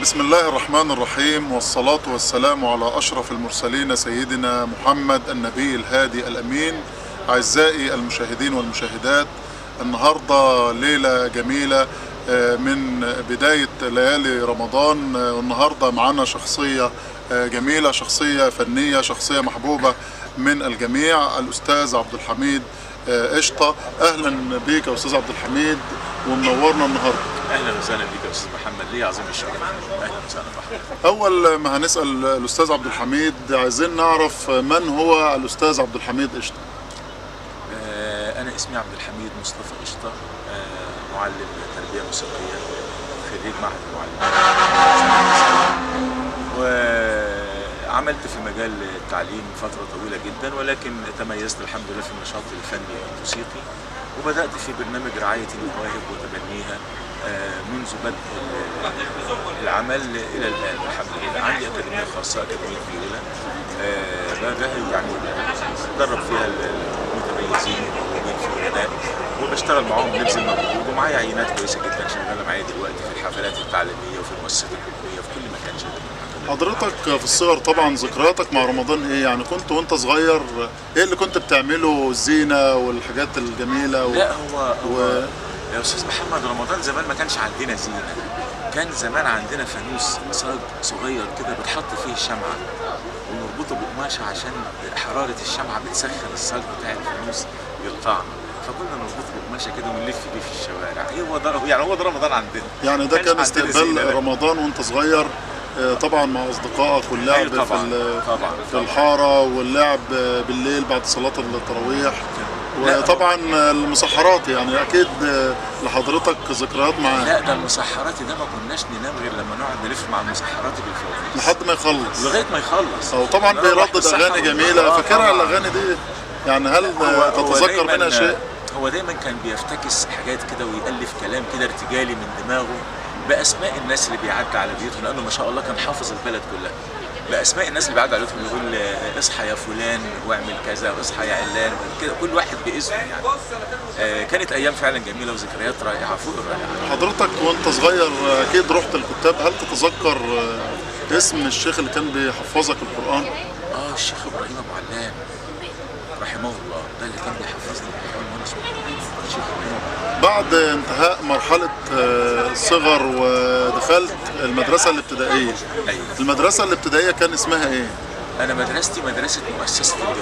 بسم الله الرحمن الرحيم، والصلاة والسلام على أشرف المرسلين سيدنا محمد النبي الهادي الأمين. أعزائي المشاهدين والمشاهدات، النهاردة ليلة جميلة من بداية ليالي رمضان، والنهاردة معنا شخصية جميلة، شخصية فنية، شخصية محبوبة من الجميع، الأستاذ عبد الحميد قشطة. أهلا بيك يا أستاذ عبد الحميد ومنورنا النهاردة. اهلا وسهلا بك يا استاذ محمد، لي عظيم الشرف. اهلا وسهلا بحضرتك. اول ما هنسال الاستاذ عبد الحميد، عايزين نعرف من هو الاستاذ عبد الحميد قشطة. انا اسمي عبد الحميد مصطفى قشطة، معلم تربيه موسيقيه، خريج معهد المعلمين، وعملت في مجال التعليم فتره طويله جدا، ولكن تميزت الحمد لله في النشاط الفني الموسيقي، وبدات في برنامج رعايه المواهب وتبنيها منذ بدء العمل الى الان. الحمد لله عندي اكاديميه خاصه، اكاديميه فيولا، يعني بدرب فيها المتميزين والموهوبين في الغناء، وبشتغل معاهم بنبذل مجهود، ومعايا عينات كويسه جدا شغاله معايا دلوقتي في الحفلات التعليميه وفي المؤسسات الحكوميه في كل مكان شغال. حضرتك في الصغر طبعا ذكرياتك مع رمضان ايه؟ يعني كنت وانت صغير ايه اللي كنت بتعمله؟ الزينه والحاجات الجميله لا هو يا استاذ محمد، رمضان زمان ما كانش عندنا زينه، كان زمان عندنا فانوس صاج صغير كده بتحط فيه الشمعه ونربطه بقماشه عشان حراره الشمعه بتسخن الصاج بتاع الفانوس يقطعنا، فكنا نربطه بقماشه كده ونلف بيه في الشوارع. هو ده رمضان عندنا. يعني ده كان استقبال رمضان وانت صغير طبعا مع اصدقائك واللعب. أيوة في الحاره واللعب بالليل بعد صلاه التراويح، وطبعا المسحرات، يعني اكيد لحضرتك ذكريات معاه. لا، ده المسحرات ده ما كناش ننام غير لما نقعد نلف مع المسحرات بالفوانيس لحد ما يخلص، لغايه ما يخلص. وطبعا بيردد اغاني جميله. فاكرها الاغاني دي؟ يعني هل تتذكر منها شيء؟ هو دايما كان بيفتكس حاجات كده ويألف كلام كده ارتجالي من دماغه باسماء الناس اللي بيعدي على بيوتهم، لانه ما شاء الله كان حافظ البلد كلها باسماء الناس اللي بيعدي على بيوتهم، يقول اصحى يا فلان واعمل كذا، واصحى يا علان كده، كل واحد باسمه يعني. كانت ايام فعلا جميله وذكريات رائعه فوق الرائعه. حضرتك وانت صغير اكيد رحت الكتاب، هل تتذكر اسم الشيخ اللي كان بيحفظك القرآن؟ الشيخ ابراهيم ابو علام رحمه الله، ده اللي كان بيحفظني القرآن وانا صغير. الشيخ ابراهيم بعد انتهاء مرحلة الصغر ودخلت المدرسة الابتدائية. أيوة. المدرسة الابتدائية كان اسمها ايه؟ أنا مدرستي مدرسة مؤسسة